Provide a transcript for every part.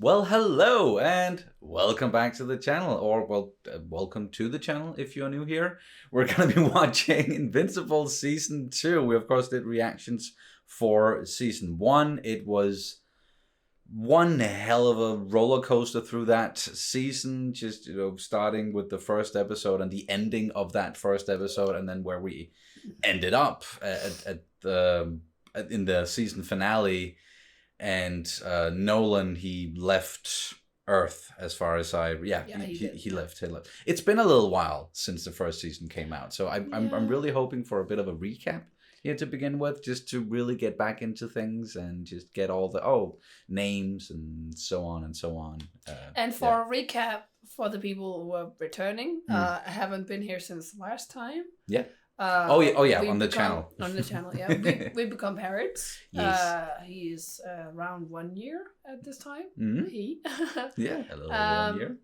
Well, hello and welcome back to the channel, or welcome to the channel if you're new here. We're going to be watching Invincible Season 2. We, of course, did reactions for Season 1. It was one hell of a roller coaster through that season, just, starting with the first episode and the ending of that first episode, and then where we ended up in the season finale. And Nolan, he left Earth, as far as he left. It's been a little while since the first season came out, so I'm really hoping for a bit of a recap here to begin with, just to really get back into things and just get all the names and so on and so on. And for a recap, for the people who are returning, I haven't been here since last time. Yeah. On the channel. On the channel, yeah. we become parents. Yes. He is around 1 year at this time. Mm-hmm. He. Yeah, a little 1 year.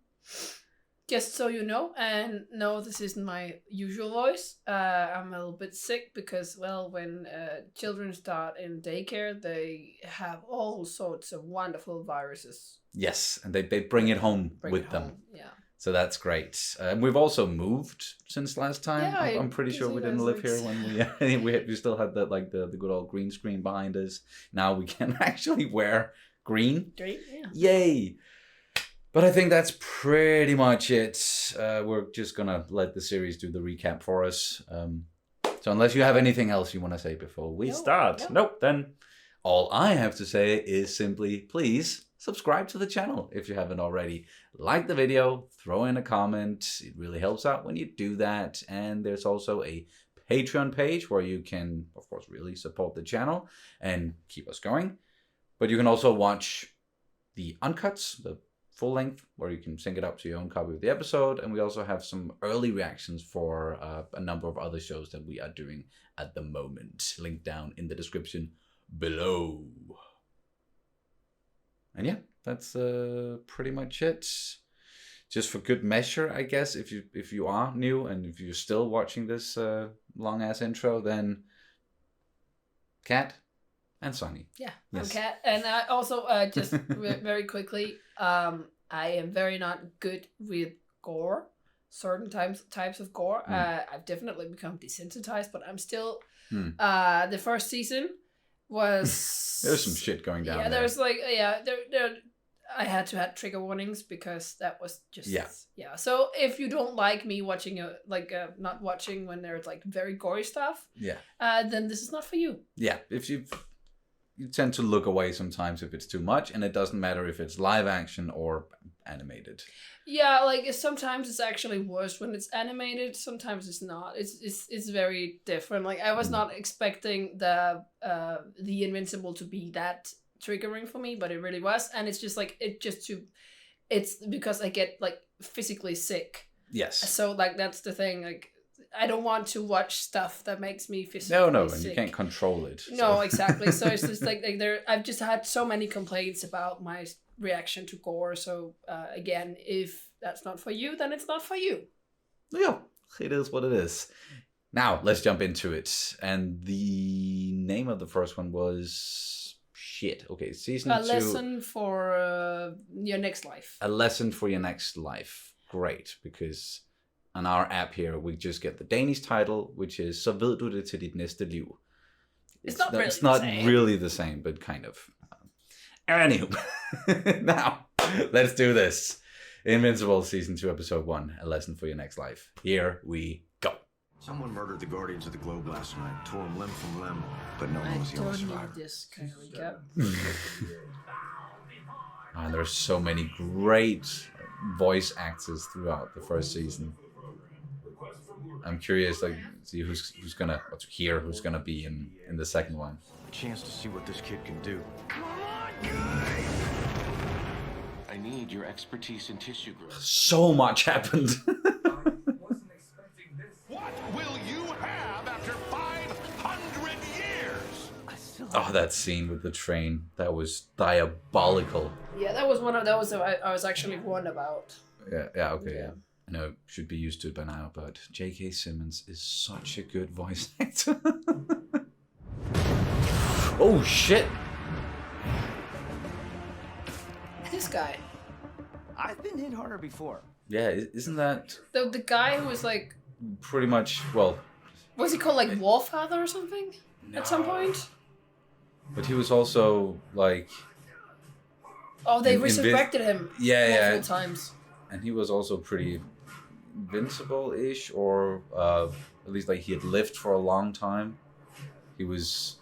Just so you know, and no, this isn't my usual voice. I'm a little bit sick because, when children start in daycare, they have all sorts of wonderful viruses. Yes, and they bring it home with them. Yeah. So that's great. We've also moved since last time. Yeah, I'm pretty sure we didn't live here when we still had that the good old green screen behind us. Now we can actually wear green. Great, yeah. Yay! But I think that's pretty much it. We're just gonna let the series do the recap for us. So unless you have anything else you want to say before we start, nope. Then all I have to say is simply, please subscribe to the channel if you haven't already. Like the video, throw in a comment. It really helps out when you do that. And there's also a Patreon page where you can, of course, really support the channel and keep us going. But you can also watch the uncuts, the full length, where you can sync it up to your own copy of the episode. And we also have some early reactions for a number of other shows that we are doing at the moment. Link down in the description below. And yeah, that's pretty much it. Just for good measure, I guess, if you are new and if you're still watching this long ass intro, then Kat and Sonny. Yeah, yes. I'm Kat, and I also just very quickly, I am very not good with gore. Certain types of gore. I've definitely become desensitized, but I'm still. The first season was there's some shit going down. Yeah, there. there's there. I had to have trigger warnings because that was just So if you don't like me watching not watching when there's very gory stuff, then this is not for you. Yeah, if you tend to look away sometimes if it's too much, and it doesn't matter if it's live action or animated. Yeah, sometimes it's actually worse when it's animated. Sometimes it's not. It's very different. I was not expecting the Invincible to be that triggering for me, but it really was, and it's just it's because I get physically sick. Yes. So that's the thing. I don't want to watch stuff that makes me physically sick. And you can't control it. So. No, exactly. So it's just I've just had so many complaints about my reaction to gore. So again, if that's not for you, then it's not for you. Yeah, it is what it is. Now let's jump into it. And the name of the first one was season 2. A lesson for your next life. A lesson for your next life. Great, because on our app here, we just get the Danish title, which is Så ved du det til dit næste liv. It's not really the same, but kind of. Anywho, now let's do this. Invincible Season 2, Episode 1, A Lesson for Your Next Life. Here we go. Someone murdered the Guardians of the Globe last night, tore them limb from limb, but no one was the only survivor. This kind of recap. And there's so many great voice actors throughout the first season. I'm curious, see who's gonna be in the second one. A chance to see what this kid can do. Come on, guys! I need your expertise in tissue growth. So much happened. What will you have after 500 years? Oh, that scene with the train, that was diabolical. Yeah, that was one of those that I was actually warned about. Yeah, okay, yeah. I know, should be used to it by now, but J.K. Simmons is such a good voice actor. Oh, shit! this guy? I've been hit harder before. Yeah, isn't that The guy who was like, pretty much, well... was he called like Warfather or something? At some point? But he was also, like... Oh, they resurrected him multiple times. And he was also pretty invincible-ish, or at least like he had lived for a long time. He was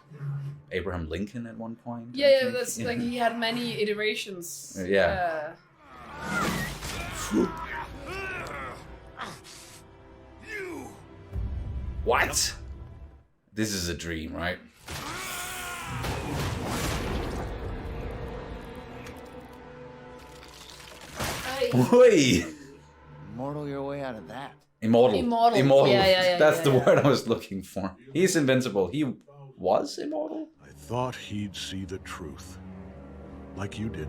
Abraham Lincoln at one point. Yeah, that's like he had many iterations. Yeah. What? This is a dream, right? Oi! Immortal your way out of that. Immortal. Yeah, That's the word I was looking for. He's invincible. He was immortal? I thought he'd see the truth. Like you did.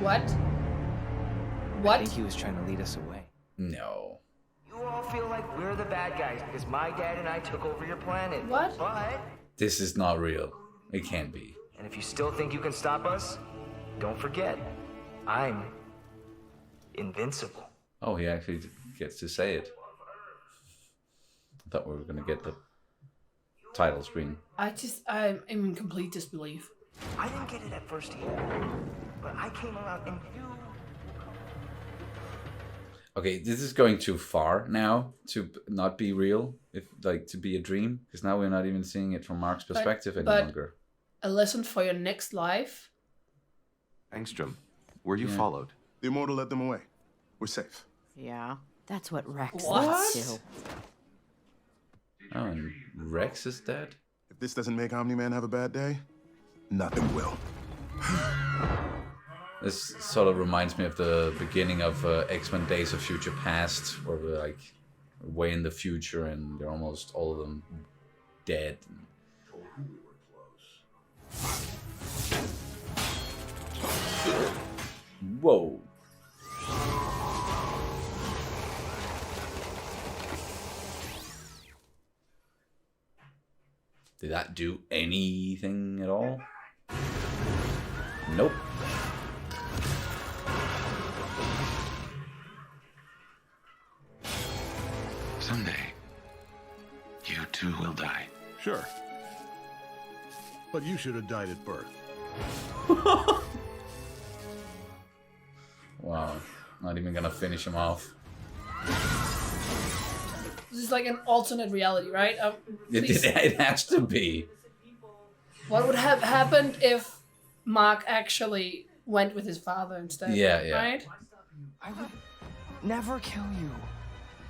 What? I think he was trying to lead us away. No. You all feel like we're the bad guys because my dad and I took over your planet. What? But... This is not real. It can't be. And if you still think you can stop us, don't forget, I'm invincible. Oh, he actually gets to say it. I thought we were going to get the title screen. I'm in complete disbelief. I didn't get it at first either, but I came around and you... Okay, this is going too far now to not be real, to be a dream, because now we're not even seeing it from Mark's perspective any longer. A lesson for your next life. Angstrom, were you followed? The Immortal led them away. We're safe. Yeah, that's what Rex What? said too. Oh, and Rex is dead? If this doesn't make Omni-Man have a bad day, nothing will. This sort of reminds me of the beginning of X-Men Days of Future Past, where we're like way in the future and they're almost all of them dead. Whoa. Did that do anything at all? Nope. Someday, you too will die. Sure. But you should have died at birth. Wow. Not even gonna finish him off. This is like an alternate reality, right? It has to be. What would have happened if Mark actually went with his father instead? Yeah. Right? I would never kill you.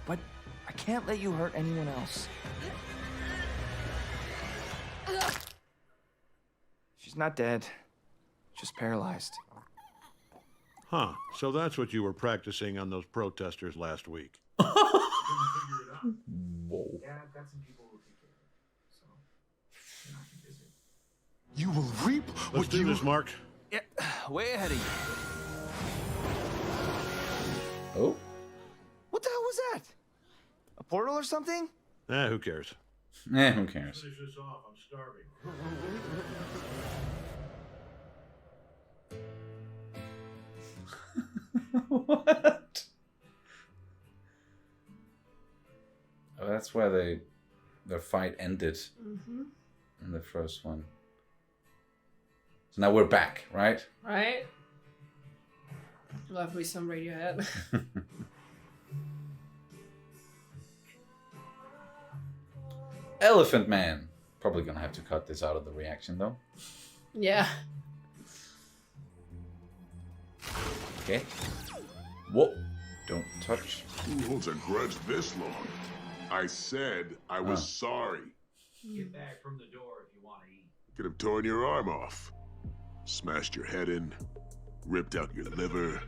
But I can't let you hurt anyone else. She's not dead. Just paralyzed. Huh. So that's what you were practicing on those protesters last week. Whoa. You will reap Let's do this, Mark. Yeah, way ahead of you. Oh? What the hell was that? A portal or something? Who cares? Who cares? Finish this off. I'm starving. What? Oh, that's where their fight ended in the first one. So now we're back, right? Right? Love me some Radiohead. Elephant Man. Probably gonna have to cut this out of the reaction though. Yeah. Okay. Whoa. Don't touch. Who holds a grudge this long? I said I was sorry. Get back from the door if you want to eat. Could have torn your arm off, smashed your head in, ripped out your liver,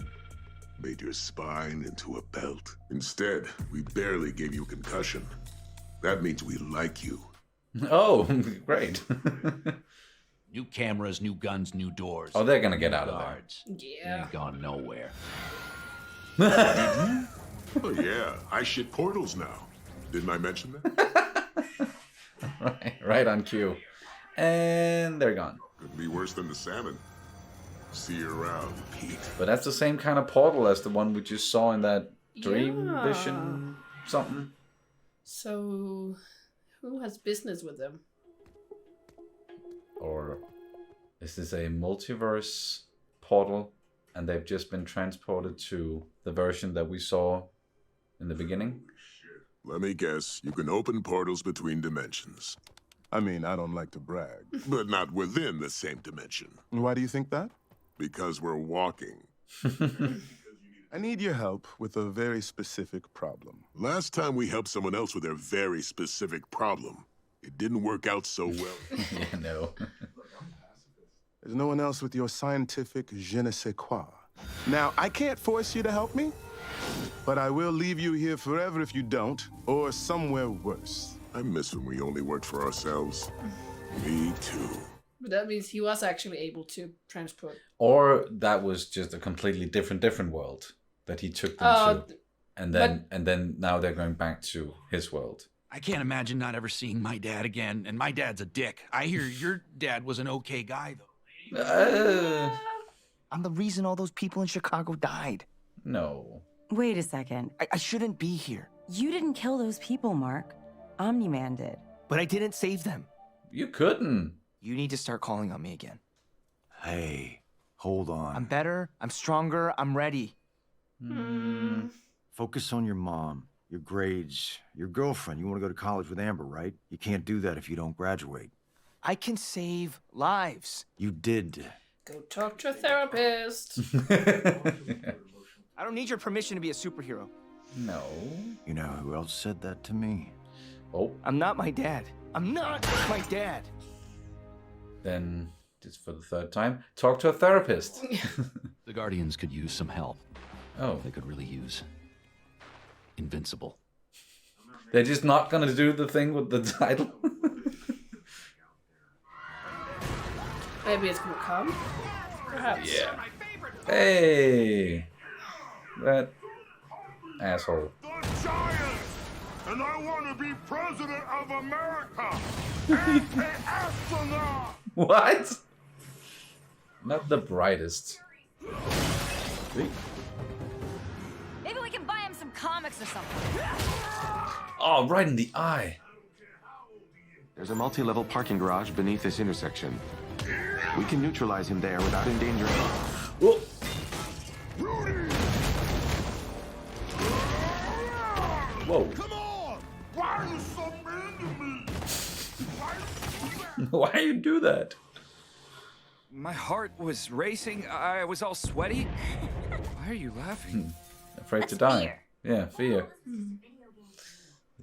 made your spine into a belt. Instead, we barely gave you a concussion. That means we like you. Oh, great. New cameras, new guns, new doors. Oh, they're gonna get out of there. Guards. Yeah. Ain't gone nowhere. Oh yeah, I shit portals now. Didn't I mention that? Right on cue. And they're gone. Could be worse than the salmon. See you around, Pete. But that's the same kind of portal as the one we just saw in that dream Yeah. vision something. So, who has business with them? Or is this a multiverse portal and they've just been transported to the version that we saw in the beginning? Let me guess, you can open portals between dimensions. I mean, I don't like to brag. But not within the same dimension. Why do you think that? Because we're walking. I need your help with a very specific problem. Last time we helped someone else with their very specific problem, it didn't work out so well. Yeah, no. There's no one else with your scientific je ne sais quoi. Now, I can't force you to help me, but I will leave you here forever if you don't, or somewhere worse. I miss when we only worked for ourselves. Me too. But that means he was actually able to transport. Or that was just a completely different world that he took them to. And then now they're going back to his world. I can't imagine not ever seeing my dad again, and my dad's a dick. I hear your dad was an okay guy, though. I'm the reason all those people in Chicago died. No. Wait a second. I shouldn't be here. You didn't kill those people, Mark. Omni-Man did. But I didn't save them. You couldn't. You need to start calling on me again. Hey, hold on. I'm better, I'm stronger, I'm ready. Focus on your mom, your grades, your girlfriend. You want to go to college with Amber, right? You can't do that if you don't graduate. I can save lives. You did. Go talk to a therapist. I don't need your permission to be a superhero. No. You know who else said that to me? Oh. I'm not my dad. I'm not my dad. Then, just for the third time, talk to a therapist. The Guardians could use some help. Oh. They could really use Invincible. They're just not gonna do the thing with the title. Maybe it's gonna come. Perhaps. Yeah. Hey. That asshole. And I want to be president of America and an astronaut. What? Not the brightest. Maybe we can buy him some comics or something. Oh, right in the eye. There's a multi-level parking garage beneath this intersection. We can neutralize him there without endangering him. Whoa. Whoa. Come on! Why are you so mean to me? Why you do that? My heart was racing. I was all sweaty. Why are you laughing? Afraid to die. Yeah, fear.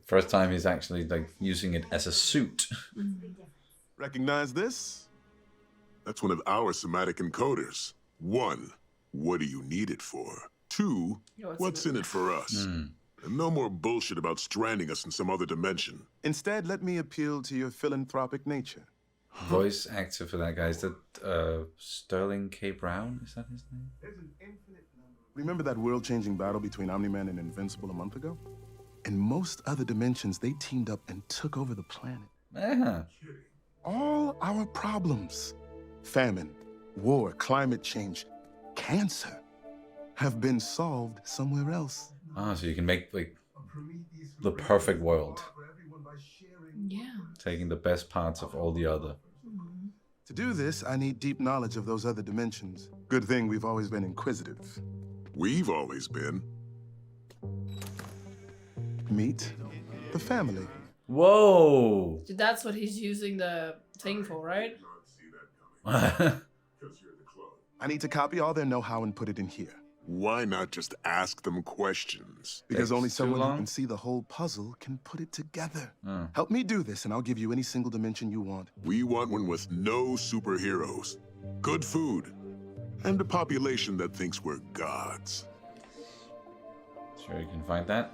First time he's actually like using it as a suit. Recognize this? That's one of our somatic encoders. 1, what do you need it for? 2, what's in it for us? And no more bullshit about stranding us in some other dimension. Instead, let me appeal to your philanthropic nature. Voice actor for that guy, is that Sterling K. Brown? Is that his name? Remember that world-changing battle between Omni-Man and Invincible a month ago? In most other dimensions, they teamed up and took over the planet. All our problems, famine, war, climate change, cancer, have been solved somewhere else. Ah, so you can make like the perfect world. Yeah. Taking the best parts of all the other. To do this, I need deep knowledge of those other dimensions. Good thing we've always been inquisitive. We've always been. Meet the family. Whoa! That's what he's using the thing for, right? I need to copy all their know-how and put it in here. Why not just ask them questions? Because only someone who can see the whole puzzle can put it together. Help me do this, and I'll give you any single dimension you want. We want one with no superheroes, good food, and a population that thinks we're gods. Sure you can find that.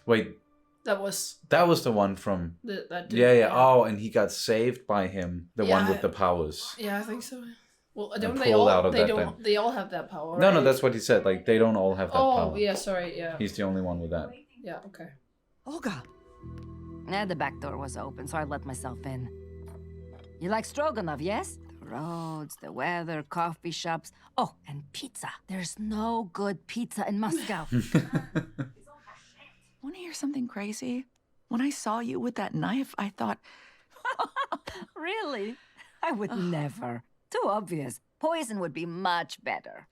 Wait. That was the one from... that dude, yeah. Oh, and he got saved by him. The one with the powers. Yeah, I think so. Well, And don't they pulled all? out of They that don't. thing. They all have that power. No, right? that's what he said. Like, they don't all have that power. Oh, yeah, sorry, yeah. He's the only one with that. Yeah, okay. Olga. The back door was open, so I let myself in. You like stroganoff, yes? roads, the weather, coffee shops. Oh, and pizza. There's no good pizza in Moscow. Want to hear something crazy? When I saw you with that knife, I thought... Really? I would never. Too obvious. Poison would be much better.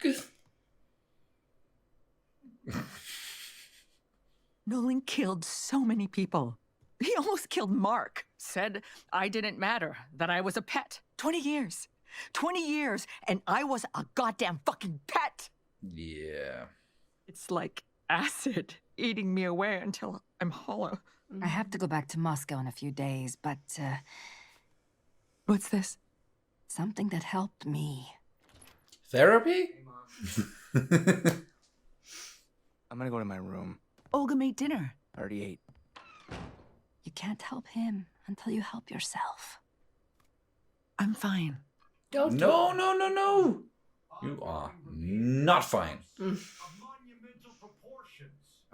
Nolan killed so many people. He almost killed Mark. Said I didn't matter, that I was a pet. 20 years. 20 years, and I was a goddamn fucking pet. Yeah. It's like acid eating me away until I'm hollow. I have to go back to Moscow in a few days, but, What's this? something that helped me. Therapy? I'm gonna go to my room. Olga made dinner. I already ate. You can't help him until you help yourself. I'm fine. Don't No, no, no, no. You are not fine.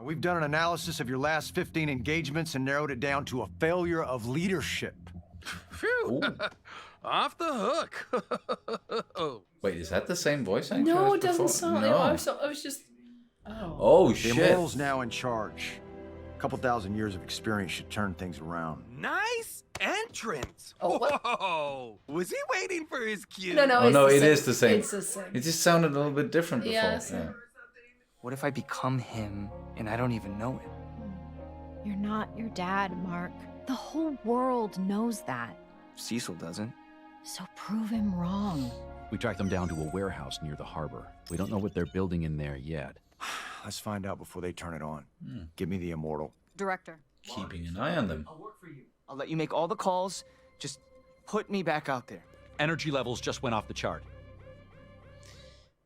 We've done an analysis of your last 15 engagements and narrowed it down to a failure of leadership. Phew. Off the hook. Oh. Wait, is that the same voice actor? No, as it doesn't before? sound No. like I was just. Oh. Oh, The shit. Immortal's now in charge. A couple thousand years of experience should turn things around. Nice entrance. Oh, what? Whoa. Was he waiting for his cue? No, no, Oh, it's no, the it same. is the same. It's the same. It just sounded a little bit different before. Yeah, same. Yeah. What if I become him and I don't even know it? You're not your dad, Mark. The whole world knows that. Cecil doesn't. So prove him wrong. We tracked them down to a warehouse near the harbor. We don't know what they're building in there yet. Let's find out before they turn it on. Give me the Immortal. Director. Keeping an eye on them. I'll work for you. I'll let you make all the calls. Just put me back out there. Energy levels just went off the chart.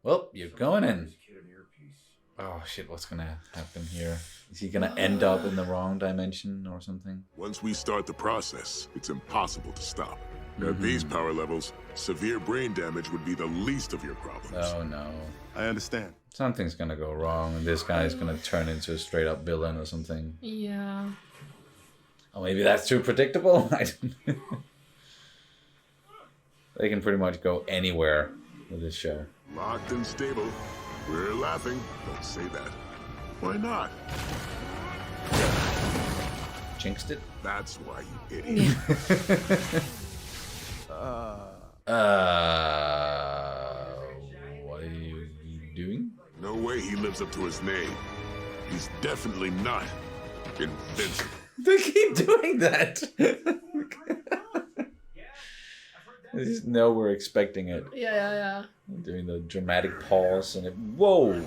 Well, you're going in. Oh shit, what's gonna happen here? Is he gonna end up in the wrong dimension or something? Once we start the process, it's impossible to stop. At these power levels, severe brain damage would be the least of your problems. Oh no. I understand. Something's gonna go wrong and this guy's gonna turn into a straight up villain or something. Yeah. Oh, maybe that's too predictable? I don't know. They can pretty much go anywhere with this show. Locked and stable. We're laughing. Don't say that. Why not? Jinxed it? That's why, you idiot. What are you doing? No way he lives up to his name. He's definitely not invincible. They keep doing that. They just know we're expecting it. Yeah, yeah, yeah. Doing the dramatic pause and it. Whoa!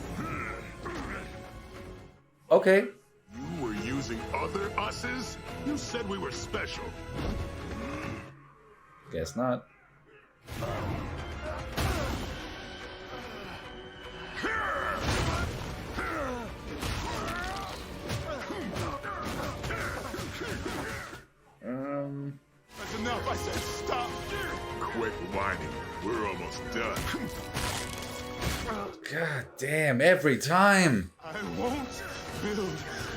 Okay. You were using other us's? You said we were special. Guess not. That's enough. I said stop. Quit whining. We're almost done. God damn, every time. I won't build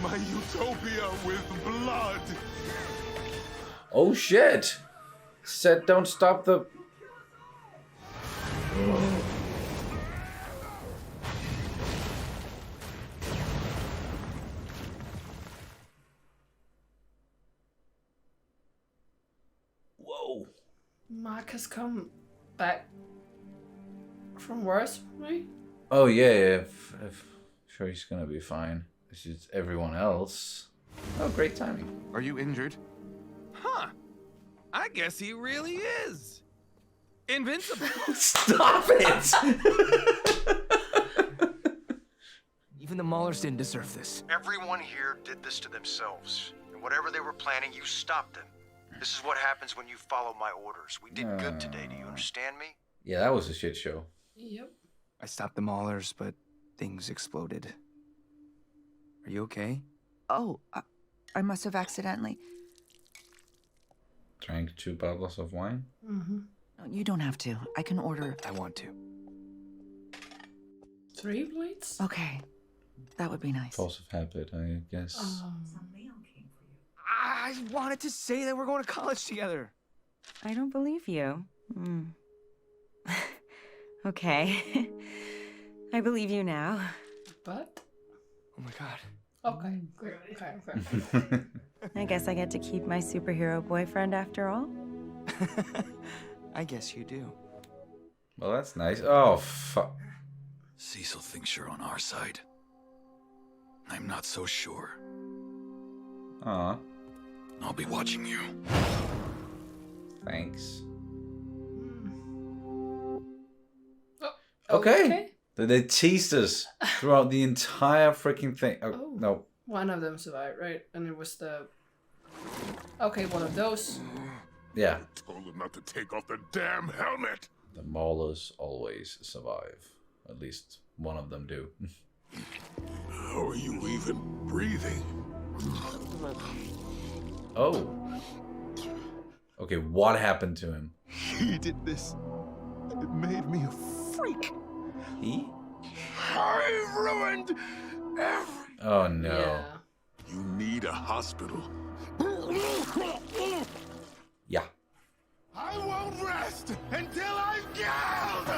my utopia with blood. Oh shit. Said don't stop the. Whoa. Mark has come back from worse, right? Oh yeah, if sure he's gonna be fine. It's just everyone else. Oh, great timing. Are you injured? Huh. I guess he really is. Invincible. Stop it! Even the Maulers didn't deserve this. Everyone here did this to themselves. And whatever they were planning, you stopped them. This is what happens when you follow my orders. We did good today. Do you understand me? Yeah, that was a shit show. Yep. I stopped the Maulers, but things exploded. Are you okay? Oh, I must have accidentally. Drank 2 bottles of wine. Mm-hmm. No, you don't have to. I can order. I want to. 3 plates? Okay. That would be nice. Force of habit, I guess. I wanted to say that we're going to college together. I don't believe you. Okay. I believe you now. But? Oh my god. Okay, great. Okay. I guess I get to keep my superhero boyfriend after all. I guess you do. Well, that's nice. Oh, fuck. Cecil thinks you're on our side. I'm not so sure. Aw. I'll be watching you. Thanks. Okay. They teased us throughout the entire freaking thing. Oh, no. One of them survived, right? And it was the... Okay, one of those. Yeah. Told him not to take off the damn helmet. The Maulers always survive. At least one of them do. How are you even breathing? Oh. Okay, what happened to him? He did this. It made me a freak. He? I ruined everything. Oh no. Yeah. You need a hospital. Yeah. I won't rest until I've killed.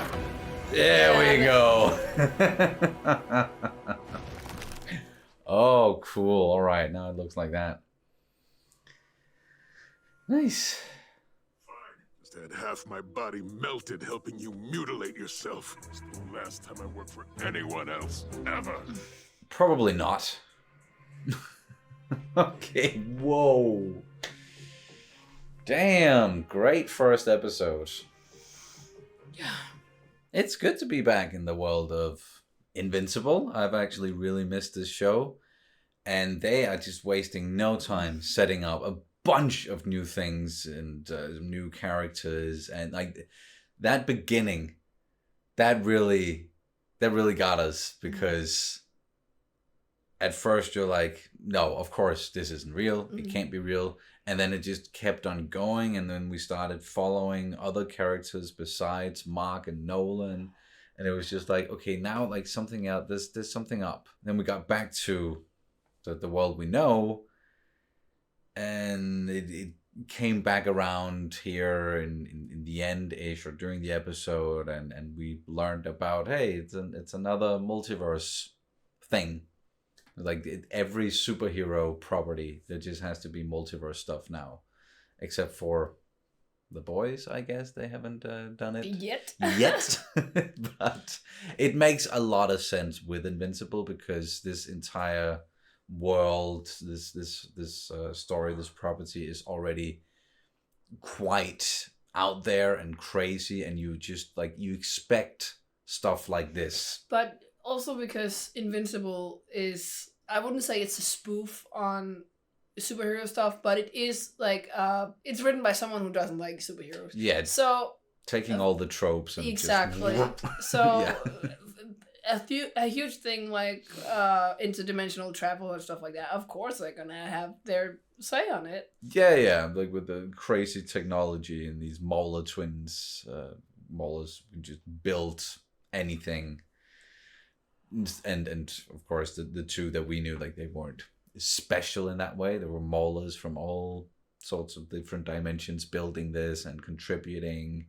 There we go. Oh, cool. All right, now it looks like that. Nice. Just had half my body melted helping you mutilate yourself. It's the last time I worked for anyone else, ever. Probably not. Okay, whoa. Damn, great first episode. Yeah. It's good to be back in the world of Invincible. I've actually really missed this show. And they are just wasting no time setting up a bunch of new things and new characters. And like that beginning, that really got us, because at first you're like, no, of course this isn't real. It can't be real. And then it just kept on going. And then we started following other characters besides Mark and Nolan. And it was just like, okay, now like something out, there's something up. Then we got back to the world we know. And it came back around here in the end-ish or during the episode. And we learned about, hey, it's another multiverse thing. Like every superhero property, there just has to be multiverse stuff now, except for the boys. I guess they haven't done it yet. But it makes a lot of sense with Invincible, because this entire world, this story, this property is already quite out there and crazy, and you just like you expect stuff like this. But also because Invincible is, I wouldn't say it's a spoof on superhero stuff, but it is like it's written by someone who doesn't like superheroes. Yeah. So taking all the tropes and exactly. Just, so yeah. a huge thing like interdimensional travel and stuff like that. Of course, they're gonna have their say on it. Yeah, like with the crazy technology and these Mauler twins, Maulers just built anything. And of course the two that we knew, like they weren't special in that way. There were Maulers from all sorts of different dimensions building this and contributing,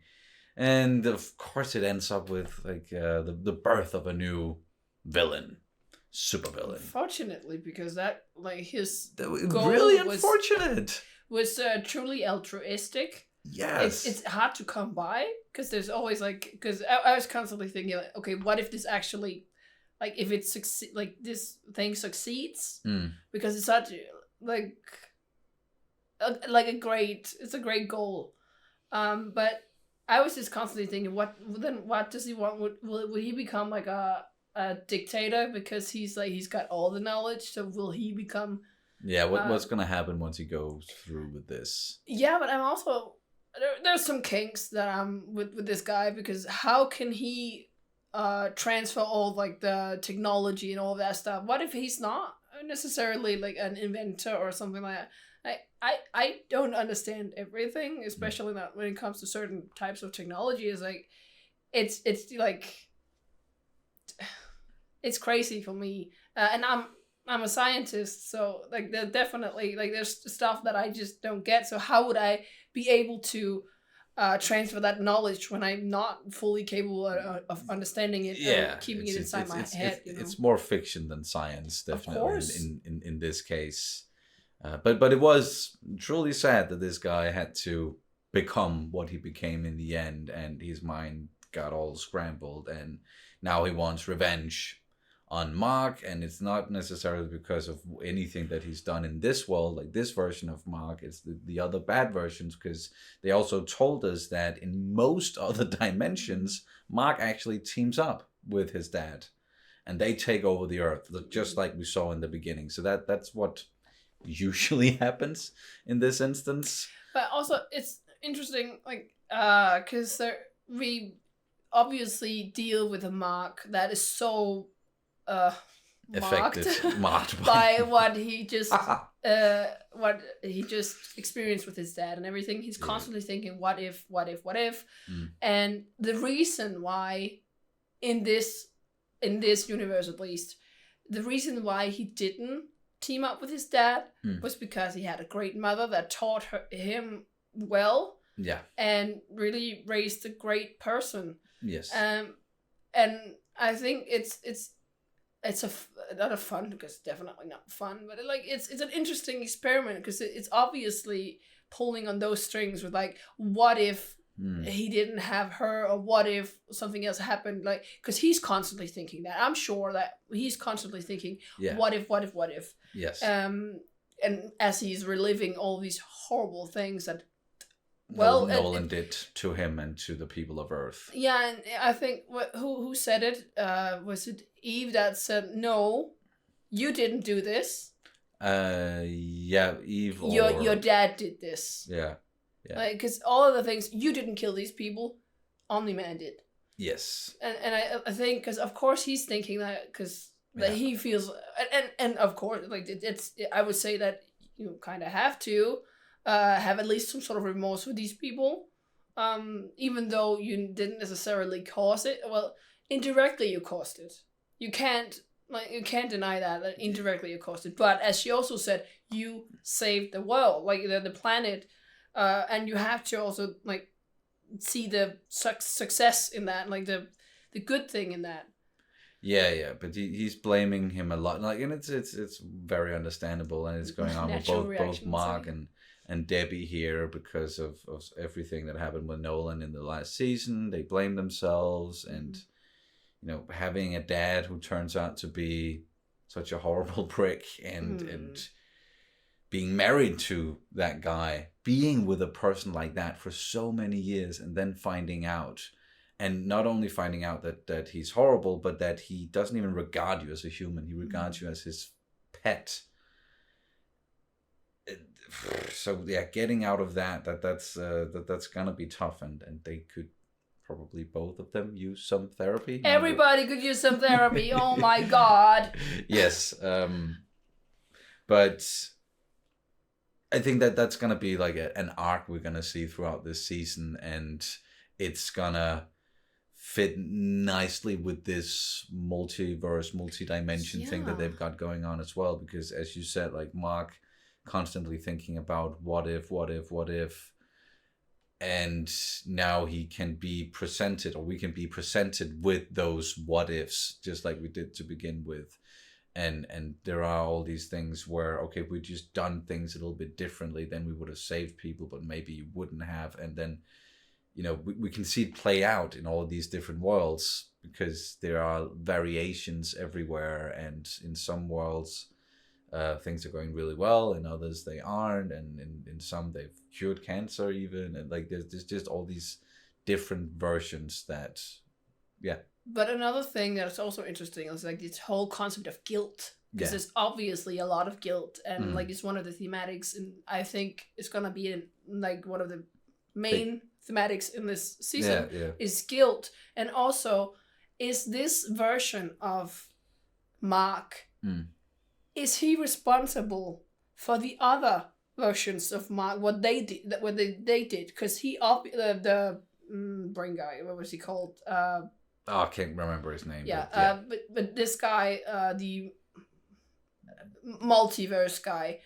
and of course it ends up with like the birth of a new villain, supervillain. Unfortunately, because that like his goal really unfortunate was truly altruistic. Yes, it's hard to come by, because there's always like, because I was constantly thinking like, okay, what if this actually, like if it like this thing succeeds, because it's such like a great goal, but I was just constantly thinking, what does he want? Will he become like a dictator because he's got all the knowledge? So will he become? Yeah, what's gonna happen once he goes through with this? Yeah, but I'm also there's some kinks that I'm with this guy, because how can he transfer all like the technology and all that stuff? What if he's not necessarily like an inventor or something like that? I don't understand everything, especially not when it comes to certain types of technology. Is like it's like it's crazy for me, and I'm a scientist, so like there's definitely like there's stuff that I just don't get. So how would I be able to transfer that knowledge when I'm not fully capable of understanding it and keeping it inside my head. It's more fiction than science, definitely. Of course. In this case, but it was truly sad that this guy had to become what he became in the end, and his mind got all scrambled, and now he wants revenge on Mark, and it's not necessarily because of anything that he's done in this world, like this version of Mark. It's the other bad versions, because they also told us that in most other dimensions, Mark actually teams up with his dad, and they take over the Earth, just like we saw in the beginning. So that's what usually happens in this instance. But also, it's interesting, like, because we obviously deal with a Mark that is so marked by what he just experienced with his dad and everything. He's constantly thinking, what if? And the reason why in this universe, at least, the reason why he didn't team up with his dad was because he had a great mother that taught him well, and really raised a great person. Yes. And I think it's not a fun, because it's definitely not fun, but like it's an interesting experiment, because it's obviously pulling on those strings with, like, what if he didn't have her, or what if something else happened, like, because he's constantly thinking that. I'm sure that he's constantly thinking, what if. Yes. And as he's reliving all these horrible things that Nolan did to him and to the people of Earth. Yeah, and I think who said it? Was it Eve that said, "No, you didn't do this"? Eve. Your dad did this. Yeah. Like, because all of the things, you didn't kill these people, Omni-Man did. Yes. And I think, because of course he's thinking that, because that he feels, and of course, like, I would say that you kind of have to have at least some sort of remorse for these people, even though you didn't necessarily cause it. Well, indirectly you caused it. You can't deny that indirectly you caused it. But as she also said, you saved the world, like the planet, and you have to also, like, see the success in that, like the good thing in that. Yeah, but he's blaming him a lot, like, and it's very understandable, and it's going on with both Mark and Debbie here because of everything that happened with Nolan in the last season. They blame themselves, and having a dad who turns out to be such a horrible prick, and being married to that guy, being with a person like that for so many years, and then finding out, and not only finding out that he's horrible, but that he doesn't even regard you as a human. He regards you as his pet. So yeah, getting out of that's gonna be tough, and they could probably both of them use some therapy. Everybody could use some therapy. Oh my god. Yes, but I think that's gonna be like an arc we're gonna see throughout this season, and it's gonna fit nicely with this multi-dimension thing that they've got going on as well. Because as you said, like, Mark constantly thinking about what if, and now he can be presented, or we can be presented with those what ifs, just like we did to begin with, and there are all these things where, okay, if we just done things a little bit differently, then we would have saved people, but maybe you wouldn't have. And then we can see it play out in all these different worlds, because there are variations everywhere, and in some worlds things are going really well, in others they aren't, and in some they've cured cancer even, and like there's just all these different versions that, yeah. But another thing that's also interesting is, like, this whole concept of guilt, because there's obviously a lot of guilt, and like, it's one of the thematics, and I think it's gonna be like one of the main thematics in this season is guilt. And also, is this version of Mark, is he responsible for the other versions of Mark, what they did, because he the brain guy, what was he called? I can't remember his name. But this guy, the multiverse guy,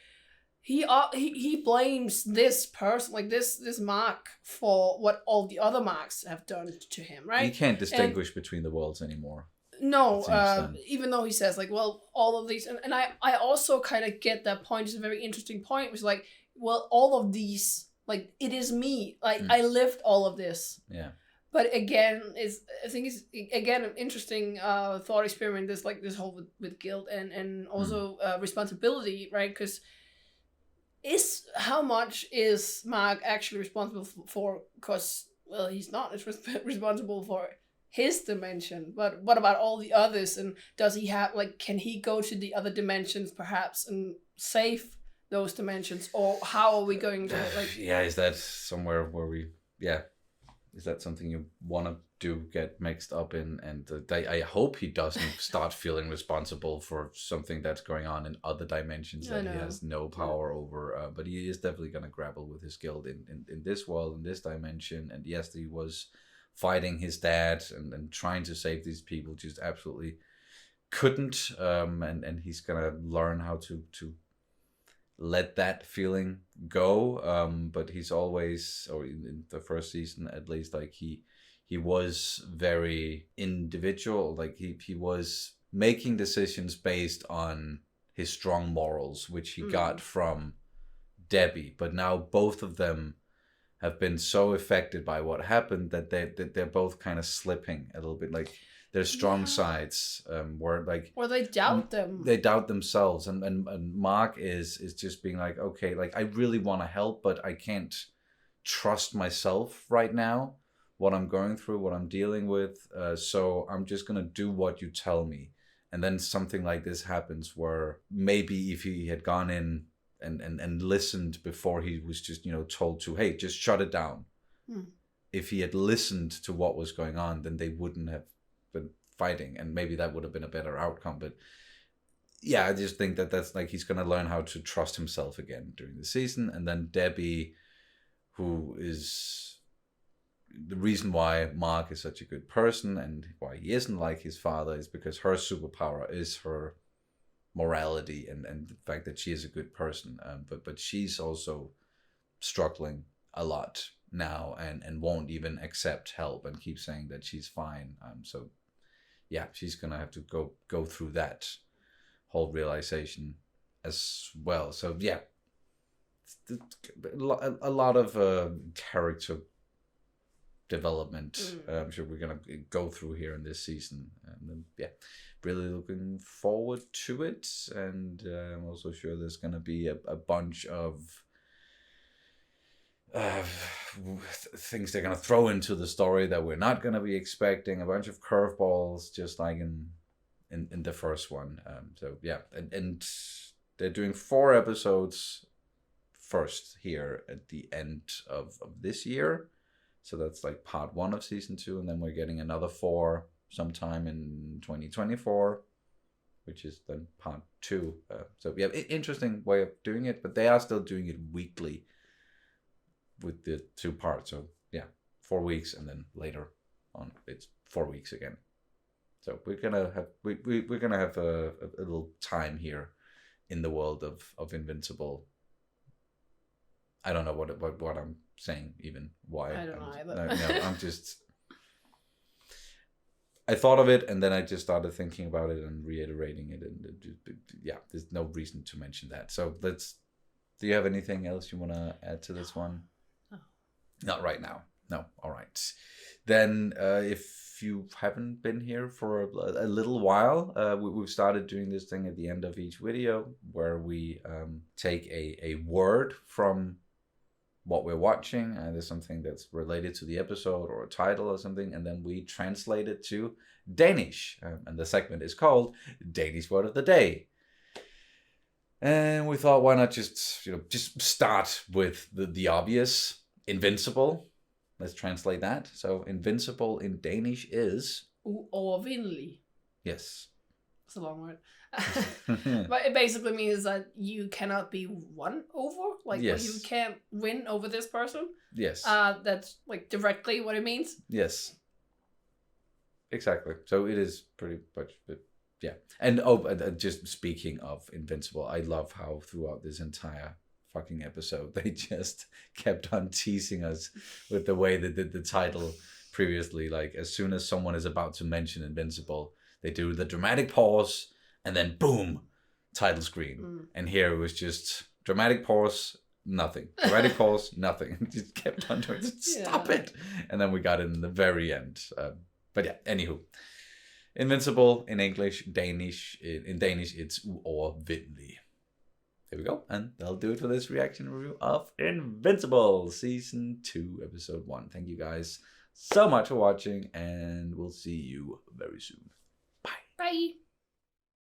he blames this person, like this Mark, for what all the other Marks have done to him, right? He can't distinguish between the worlds anymore. No, even though he says like, well, all of these, and I also kind of get that point. It's a very interesting point. It was like, well, all of these, like, it is me. Like, I lived all of this. Yeah. But again, I think it's again an interesting thought experiment. This like this whole with guilt and also responsibility, right? Because how much is Mark actually responsible for? Because well, he's not responsible for his dimension, but what about all the others? And does he have like, can he go to the other dimensions perhaps and save those dimensions, or how are we going to like? Yeah, is that somewhere where we? Yeah, is that something you want to do? Get mixed up in, and I hope he doesn't start feeling responsible for something that's going on in other dimensions that he has no power over. But he is definitely going to grapple with his guilt in this world, in this dimension. And yes, he was fighting his dad and trying to save these people, just absolutely couldn't. And he's gonna learn how to let that feeling go. But he's always, or in the first season at least, like he was very individual. Like he was making decisions based on his strong morals, which he got from Debbie. But now both of them have been so affected by what happened that they're both kind of slipping a little bit. Like their strong sides were like, or they doubt them. They doubt themselves, and Mark is just being like, okay, like I really want to help, but I can't trust myself right now. What I'm going through, what I'm dealing with, so I'm just gonna do what you tell me. And then something like this happens, where maybe if he had gone in and listened before he was just, told to, hey, just shut it down. If he had listened to what was going on, then they wouldn't have been fighting, and maybe that would have been a better outcome. But yeah, I just think that's like, he's going to learn how to trust himself again during the season. And then Debbie, who is the reason why Mark is such a good person and why he isn't like his father, is because her superpower is her morality and the fact that she is a good person, but she's also struggling a lot now and won't even accept help and keep saying that she's fine. So yeah, she's gonna have to go through that whole realization as well. So yeah, a lot of character development. I'm sure we're gonna go through here in this season, and yeah, really looking forward to it. And I'm also sure there's gonna be a bunch of things they're gonna throw into the story that we're not gonna be expecting. A bunch of curveballs, just like in the first one. So yeah, and they're doing 4 episodes first here at the end of this year. So that's like part 1 of season 2, and then we're getting another 4 sometime in 2024, which is then part 2. So yeah, interesting way of doing it, but they are still doing it weekly with the 2 parts. So yeah, 4 weeks, and then later on it's 4 weeks again. So we're gonna have a little time here in the world of Invincible. I don't know what I'm saying, even why. I don't know either. No, I'm just. I thought of it, and then I just started thinking about it and reiterating it, and yeah, there's no reason to mention that. So let's. Do you have anything else you want to add to this one? No. Not right now. No. All right. Then, if you haven't been here for a little while, we've started doing this thing at the end of each video where we take a word from what we're watching, and there's something that's related to the episode or a title or something, and then we translate it to Danish. And the segment is called Danish Word of the Day. And we thought, why not just start with the obvious, Invincible. Let's translate that. So Invincible in Danish is uovervindelig. Yes. It's a long word. But it basically means that you cannot be won over. Like, yes. You can't win over this person. Yes. That's like directly what it means. Yes. Exactly. So it is pretty much, but yeah. And just speaking of Invincible, I love how throughout this entire fucking episode. They just kept on teasing us with the way they did the title previously. Like, as soon as someone is about to mention Invincible, they do the dramatic pause and then boom, title screen. And here it was just dramatic pause, nothing. Dramatic pause, nothing. Just kept on doing it. Stop it. And then we got it in the very end. But yeah, anywho. Invincible in English, Danish. In Danish, it's uovervindelig. There we go. And that'll do it for this reaction review of Invincible Season 2, Episode 1. Thank you guys so much for watching, and we'll see you very soon. Bye. Bye.